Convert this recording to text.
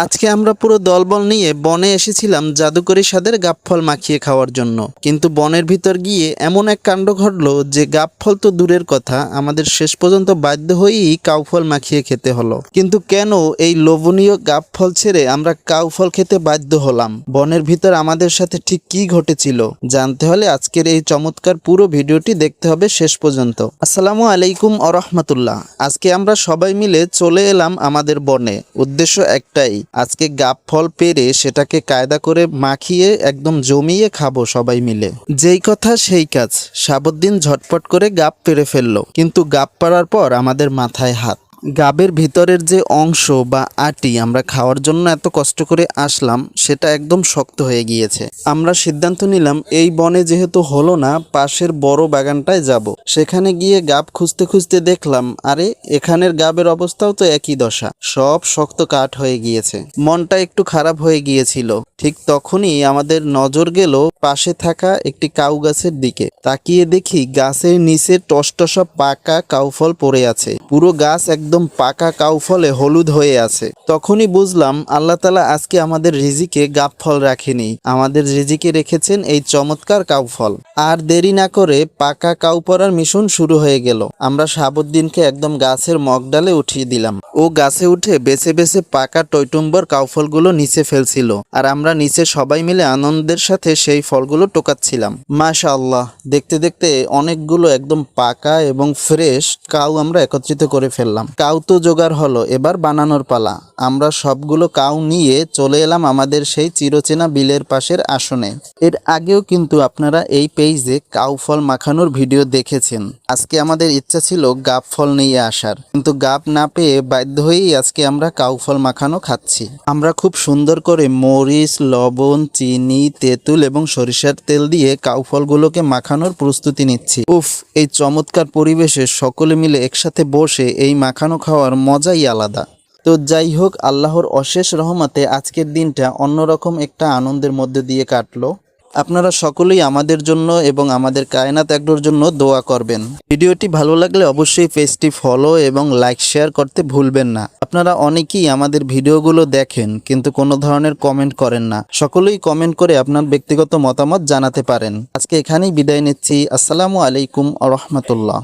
আজকে আমরা পুরো দলবল নিয়ে বনে এসেছিলাম জাদুকরি স্বাদের গাব ফল মাখিয়ে খাওয়ার জন্য। কিন্তু বনের ভিতর গিয়ে এমন এক কাণ্ড ঘটলো যে গাব ফল তো দূরের কথা, আমাদের শেষ পর্যন্ত বাধ্য হয়েই কাউ ফল মাখিয়ে খেতে হলো। কিন্তু কেন এই লোভনীয় গাব ফল ছেড়ে আমরা কাউ ফল খেতে বাধ্য হলাম? বনের ভিতর আমাদের সাথে ঠিক কি ঘটেছিল জানতে হলে আজকের এই চমৎকার পুরো ভিডিওটি দেখতে হবে শেষ পর্যন্ত। আসসালামু আলাইকুম আরহামাতুল্লাহ। আজকে আমরা সবাই মিলে চলে এলাম আমাদের বনে। উদ্দেশ্য একটাই, আজকে গাব ফল পেরে সেটাকে কায়দা করে মাখিয়ে একদম জমিয়ে খাবো সবাই মিলে। যেই কথা সেই কাজ, শাহাবুদ্দিন ঝটপট করে গাব পেরে ফেললো। কিন্তু গাব পাড়ার পর আমাদের মাথায় হাত। গাবের ভিতরের যে অংশ বা আটি আমরা খাওয়ার জন্য এত কষ্ট করে আসলাম, সেটা একদম শক্ত হয়ে গিয়েছে। আমরা সিদ্ধান্ত নিলাম এই বনে যেহেতু হলো না, পাশের বড় বাগানটায় যাব। সেখানে গিয়ে গাব খুঁজতে খুঁজতে দেখলাম আরে এখানের গাবের অবস্থাও তো একই দশা, সব শক্ত কাঠ হয়ে গিয়েছে। মনটা একটু খারাপ হয়ে গিয়েছিল। ঠিক তখনই আমাদের নজর গেল পাশে থাকা একটি কাউ গাছের দিকে। তাকিয়ে দেখি গাছের নিচে টসটসা পাকা কাউফল পড়ে আছে। পুরো গাছ একদম পাকা কাউফলে হলুদ হয়ে আছে। তখনই বুঝলাম আল্লাহ তাআলা আজকে আমাদের রিজিকে গাব ফল রাখেনি, আমাদের রিজিকে রেখেছেন এই চমৎকার কাউফল। আর দেরি না করে পাকা কাউ পড়ার মিশন শুরু হয়ে গেল। আমরা শাহাবুদ্দিনকে একদম গাছের মগডালে উঠিয়ে দিলাম। ও গাছে উঠে বেছে বেছে পাকা টইটুম্বর কাউফলগুলো নিচে ফেলছিল, আর আমরা নিচে সবাই মিলে আনন্দের সাথে সেই ফলগুলো টোকাচ্ছিলাম। মাশাআল্লাহ, দেখতে দেখতে অনেকগুলো একদম পাকা এবং ফ্রেশ কাউ আমরা একত্রিত করে ফেললাম। কাউ তো জোগাড় হলো, এবার বানানোর পালা। আমরা সবগুলো কাউ নিয়ে চলে এলাম আমাদের সেই চিরচেনা বিলের পাশের আসনে। এর আগেও কিন্তু আপনারা এই পেজে কাউ ফল মাখানোর ভিডিও দেখেছেন। আজকে আমাদের ইচ্ছা ছিল গাব ফল নিয়ে আসার, কিন্তু গাব না পেয়ে বাধ্য হয়েই আজকে আমরা কাউ ফল মাখানো খাচ্ছি। আমরা খুব সুন্দর করে মরিচ, লবণ, চিনি, তেঁতুল এবং সরিষার তেল দিয়ে কাউ ফলগুলোকে মাখানোর প্রস্তুতি নিচ্ছি। উফ, এই চমৎকার পরিবেশে সকলে মিলে একসাথে বসে এই মাখানো খাওয়ার মজাই আলাদা। তো যাই হোক, আল্লাহর অশেষ রহমতে আজকের দিনটা অন্যরকম একটা আনন্দের মধ্যে দিয়ে কাটলো। আপনারা সকলেই আমাদের জন্য এবং আমাদের কায়নাত একডোর জন্য দোয়া করবেন। ভিডিওটি ভালো লাগলে অবশ্যই পেজটি ফলো এবং লাইক শেয়ার করতে ভুলবেন না। আপনারা অনেকেই আমাদের ভিডিওগুলো দেখেন কিন্তু কোনো ধরনের কমেন্ট করেন না। সকলেই কমেন্ট করে আপনার ব্যক্তিগত মতামত জানাতে পারেন। আজকে এখানেই বিদায় নিচ্ছি। আসসালামু আলাইকুম ওয়া রাহমাতুল্লাহ।